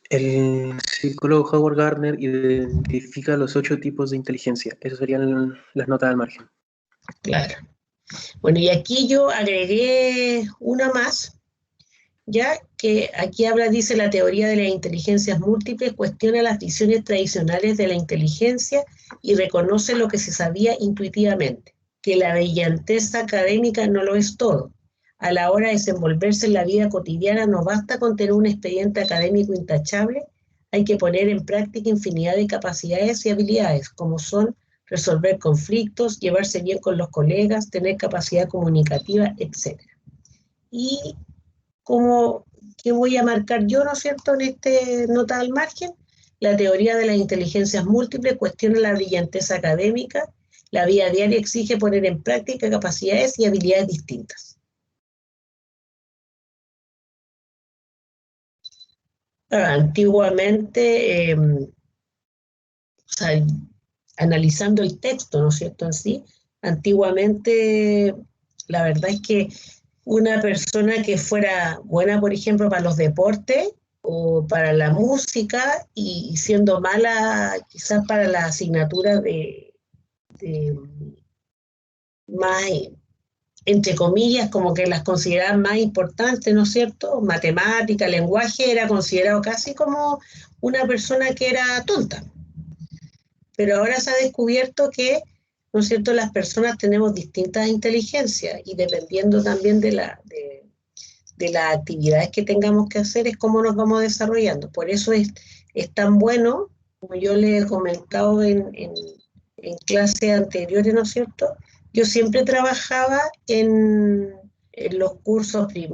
El psicólogo Howard Gardner identifica los 8 tipos de inteligencia. Esas serían las notas al margen. Claro. Bueno, y aquí yo agregué una más, ya que aquí dice la teoría de las inteligencias múltiples cuestiona las visiones tradicionales de la inteligencia y reconoce lo que se sabía intuitivamente, que la brillantez académica no lo es todo. A la hora de desenvolverse en la vida cotidiana no basta con tener un expediente académico intachable, hay que poner en práctica infinidad de capacidades y habilidades, como son resolver conflictos, llevarse bien con los colegas, tener capacidad comunicativa, etc. Y ¿qué voy a marcar yo, ¿no es cierto?, en este nota al margen? La teoría de las inteligencias múltiples cuestiona la brillantez académica, la vida diaria exige poner en práctica capacidades y habilidades distintas. Antiguamente, o sea, analizando el texto, ¿no es cierto?, en sí, antiguamente la verdad es que una persona que fuera buena, por ejemplo, para los deportes o para la música y siendo mala quizás para la asignatura de más, entre comillas, como que las consideraban más importantes, ¿no es cierto? Matemática, lenguaje, era considerado casi como una persona que era tonta. Pero ahora se ha descubierto que, ¿no es cierto?, las personas tenemos distintas inteligencias y dependiendo también de las actividades que tengamos que hacer es cómo nos vamos desarrollando. Por eso es tan bueno, como yo les he comentado en clases anteriores, ¿no es cierto? Yo siempre trabajaba en los cursos de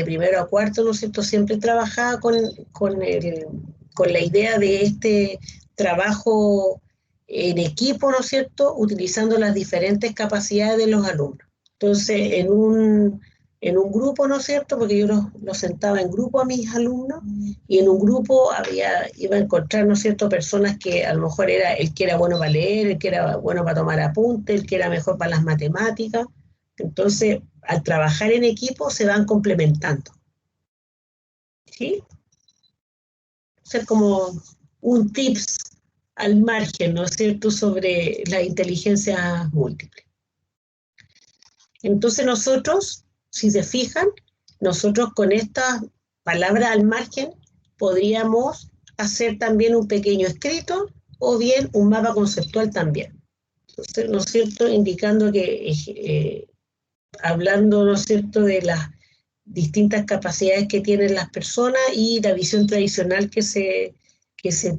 primero a cuarto, ¿no es cierto? Siempre trabajaba con la idea de este trabajo en equipo, ¿no es cierto?, utilizando las diferentes capacidades de los alumnos. Entonces, en un grupo, ¿no es cierto?, porque yo los sentaba en grupo a mis alumnos, y en un grupo iba a encontrar, ¿no es cierto?, personas que a lo mejor era el que era bueno para leer, el que era bueno para tomar apuntes, el que era mejor para las matemáticas. Entonces, al trabajar en equipo se van complementando. ¿Sí? Ser como un tips al margen, ¿no es cierto?, sobre la inteligencia múltiple. Entonces nosotros, si se fijan, nosotros con esta palabra al margen podríamos hacer también un pequeño escrito o bien un mapa conceptual también. Entonces, ¿no es cierto?, indicando que, hablando, ¿no es cierto?, de las distintas capacidades que tienen las personas y la visión tradicional que se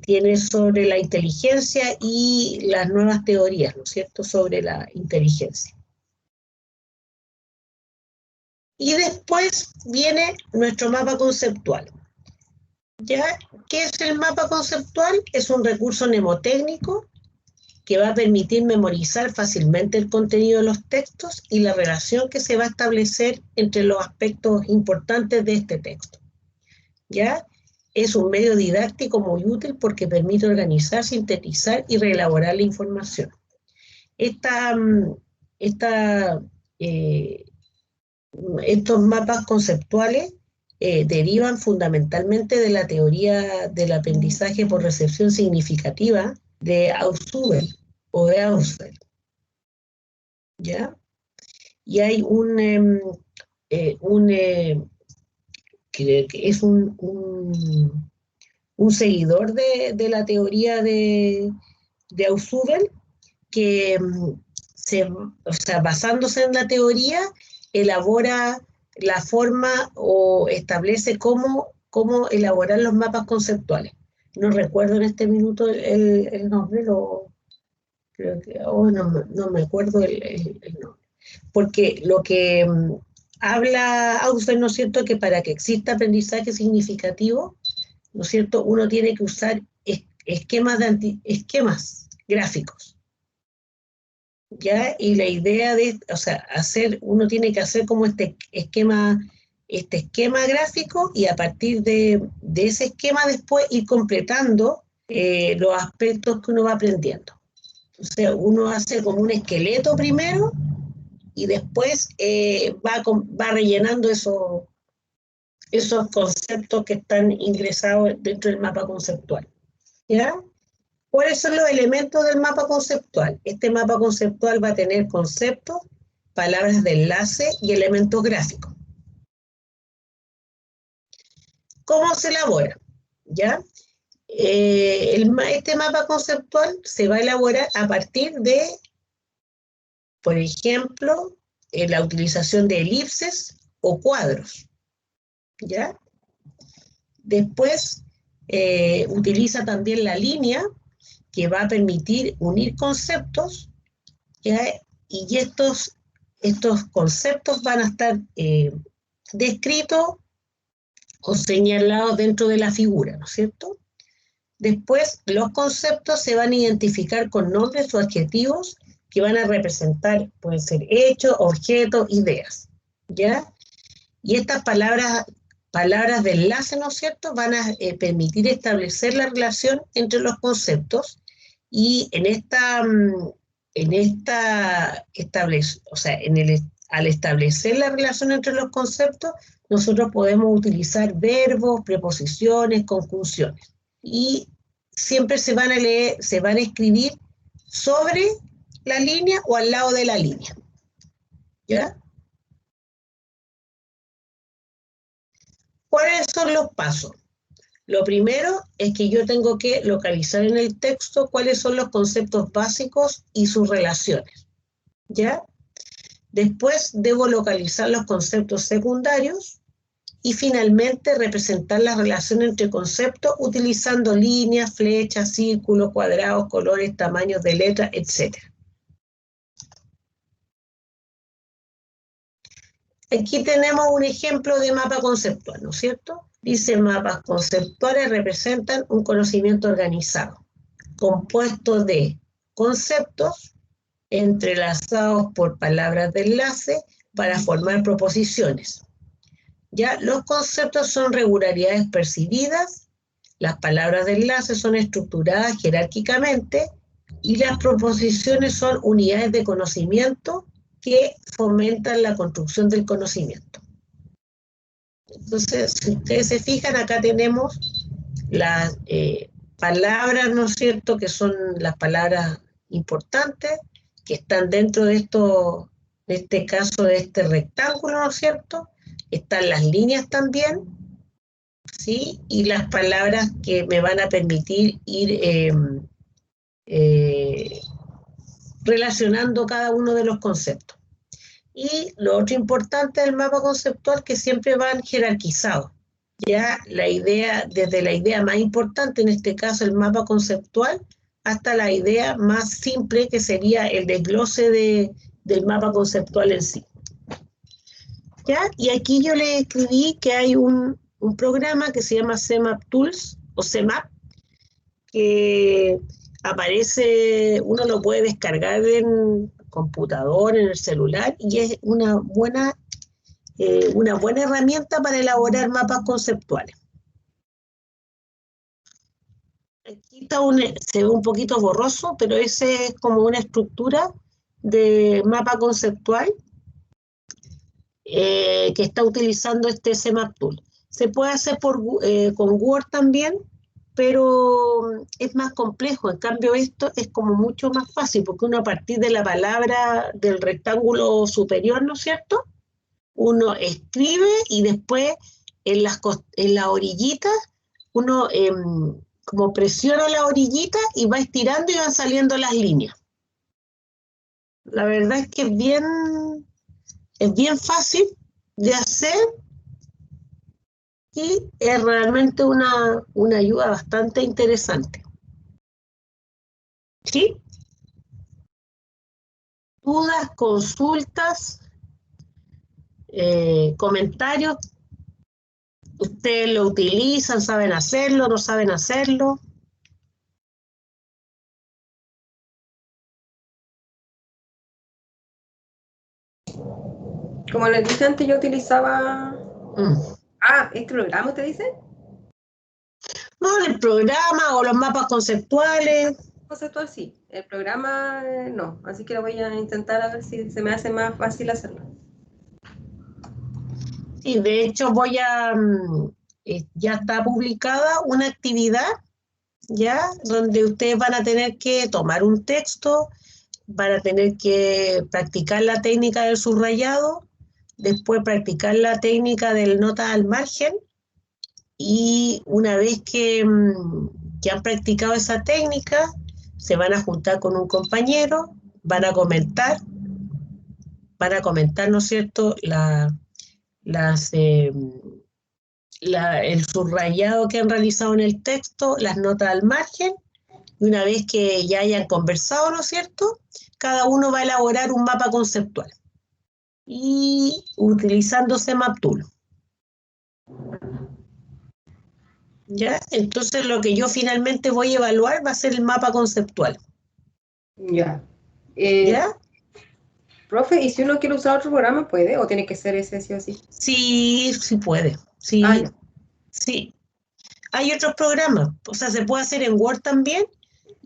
tiene sobre la inteligencia y las nuevas teorías, ¿no es cierto?, sobre la inteligencia. Y después viene nuestro mapa conceptual. ¿Ya? ¿Qué es el mapa conceptual? Es un recurso mnemotécnico que va a permitir memorizar fácilmente el contenido de los textos y la relación que se va a establecer entre los aspectos importantes de este texto. ¿Ya? Es un medio didáctico muy útil porque permite organizar, sintetizar y reelaborar la información. Estos mapas conceptuales derivan fundamentalmente de la teoría del aprendizaje por recepción significativa de Ausubel o de Ausubel. ¿Ya? Y hay que es un seguidor de la teoría de Ausubel que basándose en la teoría, elabora la forma o establece cómo elaborar los mapas conceptuales. No recuerdo en este minuto el nombre, creo que, no me acuerdo el nombre. Porque lo que habla Ausubel, ¿no es cierto?, que para que exista aprendizaje significativo, ¿no es cierto?, uno tiene que usar esquemas gráficos. ¿Ya? Y la idea uno tiene que hacer como este esquema gráfico y a partir de ese esquema después ir completando los aspectos que uno va aprendiendo. O sea, uno hace como un esqueleto primero y después va rellenando esos conceptos que están ingresados dentro del mapa conceptual. ¿Ya? ¿Cuáles son los elementos del mapa conceptual? Este mapa conceptual va a tener conceptos, palabras de enlace y elementos gráficos. ¿Cómo se elabora? ¿Ya? Este mapa conceptual se va a elaborar a partir de, por ejemplo, la utilización de elipses o cuadros. ¿Ya? Después utiliza también la línea, que va a permitir unir conceptos, ¿ya? Y estos conceptos van a estar descritos o señalados dentro de la figura, ¿no es cierto? Después, los conceptos se van a identificar con nombres o adjetivos que van a representar, pueden ser hechos, objetos, ideas, ¿ya? Y estas palabras de enlace, ¿no es cierto?, van a permitir establecer la relación entre los conceptos, y al establecer la relación entre los conceptos, nosotros podemos utilizar verbos, preposiciones, conjunciones, y siempre se van a escribir sobre la línea o al lado de la línea. ¿Ya? ¿Cuáles son los pasos? Lo primero es que yo tengo que localizar en el texto cuáles son los conceptos básicos y sus relaciones, ¿ya? Después debo localizar los conceptos secundarios y finalmente representar la relación entre conceptos utilizando líneas, flechas, círculos, cuadrados, colores, tamaños de letras, etc. Aquí tenemos un ejemplo de mapa conceptual, ¿no es cierto? Dice: mapas conceptuales representan un conocimiento organizado, compuesto de conceptos entrelazados por palabras de enlace para formar proposiciones. Ya, los conceptos son regularidades percibidas, las palabras de enlace son estructuradas jerárquicamente y las proposiciones son unidades de conocimiento que fomentan la construcción del conocimiento. Entonces, si ustedes se fijan, acá tenemos las palabras, ¿no es cierto?, que son las palabras importantes, que están dentro de este caso, de este rectángulo, ¿no es cierto? Están las líneas también, ¿sí? Y las palabras que me van a permitir ir relacionando cada uno de los conceptos. Y lo otro importante del mapa conceptual, que siempre van jerarquizados. Ya desde la idea más importante, en este caso el mapa conceptual, hasta la idea más simple, que sería el desglose del mapa conceptual en sí. ¿Ya? Y aquí yo le escribí que hay un programa que se llama CMap Tools, o CMap, que aparece, uno lo puede descargar en computador, en el celular, y es una buena herramienta para elaborar mapas conceptuales. Aquí se ve un poquito borroso, pero ese es como una estructura de mapa conceptual que está utilizando este CMap Tool. Se puede hacer con Word también, pero es más complejo. En cambio, esto es como mucho más fácil, porque uno, a partir de la palabra del rectángulo superior, ¿no es cierto?, uno escribe y después en las orillitas uno como presiona la orillita y va estirando y van saliendo las líneas. La verdad es que es bien fácil de hacer y es realmente una ayuda bastante interesante. ¿Sí? ¿Dudas, consultas, comentarios? ¿Ustedes lo utilizan? ¿Saben hacerlo? ¿No saben hacerlo? Como les dije antes, yo utilizaba... ¿este programa te dice? No, el programa o los mapas conceptuales. conceptual sí, el programa no, así que lo voy a intentar a ver si se me hace más fácil hacerlo. Sí, de hecho ya está publicada una actividad, ¿ya? Donde ustedes van a tener que tomar un texto, van a tener que practicar la técnica del subrayado, después practicar la técnica del nota al margen, y una vez que han practicado esa técnica, se van a juntar con un compañero, van a comentar, ¿no es cierto?, el subrayado que han realizado en el texto, las notas al margen, y una vez que ya hayan conversado, ¿no es cierto?, cada uno va a elaborar un mapa conceptual y utilizando CMapTool. ¿Ya? Entonces lo que yo finalmente voy a evaluar va a ser el mapa conceptual. Ya. ¿Ya? Profe, ¿y si uno quiere usar otro programa, puede? ¿O tiene que ser ese sí o sí? Sí, sí puede. Sí, Ya. sí. Hay otros programas, o sea, se puede hacer en Word también.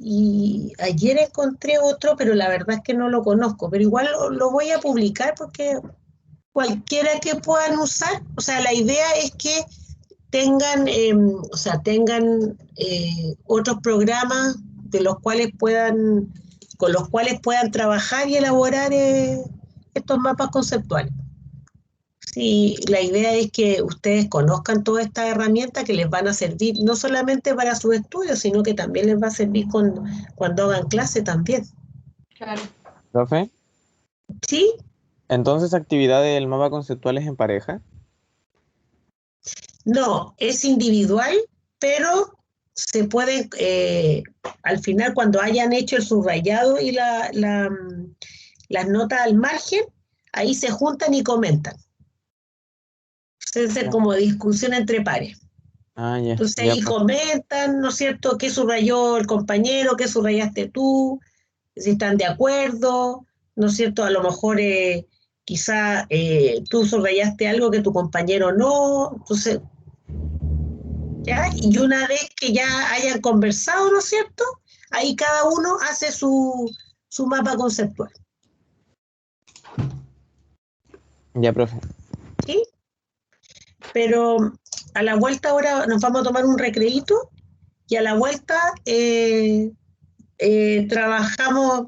Y ayer encontré otro, pero la verdad es que no lo conozco. Pero igual lo voy a publicar porque cualquiera que puedan usar, o sea, la idea es que tengan, otros programas de los cuales con los cuales puedan trabajar y elaborar estos mapas conceptuales. Sí, la idea es que ustedes conozcan todas estas herramientas que les van a servir no solamente para sus estudios, sino que también les va a servir cuando hagan clase también. Claro. Profe, ¿Sí? entonces actividad del mapa conceptual es en pareja. No, es individual, pero se puede, al final, cuando hayan hecho el subrayado y las notas al margen, ahí se juntan y comentan. Es como discusión entre pares. Ah, ya, Entonces ya, ahí profe. comentan, ¿no es cierto?, qué subrayó el compañero, qué subrayaste tú, si están de acuerdo, ¿no es cierto? A lo mejor quizá tú subrayaste algo que tu compañero no, entonces, ¿ya? Y una vez que ya hayan conversado, ¿no es cierto?, ahí cada uno hace su mapa conceptual, Ya, profe. ¿sí? Pero a la vuelta ahora nos vamos a tomar un recreíto y a la vuelta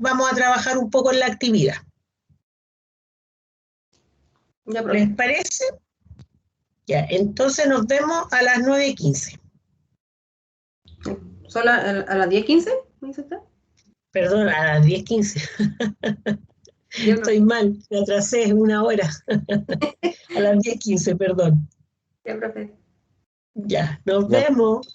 vamos a trabajar un poco en la actividad. Ya, profe. ¿Les parece? Ya, entonces nos vemos a las 9:15. ¿Son a las 10:15? ¿Me dice usted? Perdón, a las 10:15. Ya, profe. Estoy mal, me atrasé una hora. A las 10:15, perdón. Ya, profe. Ya, nos Ya. vemos.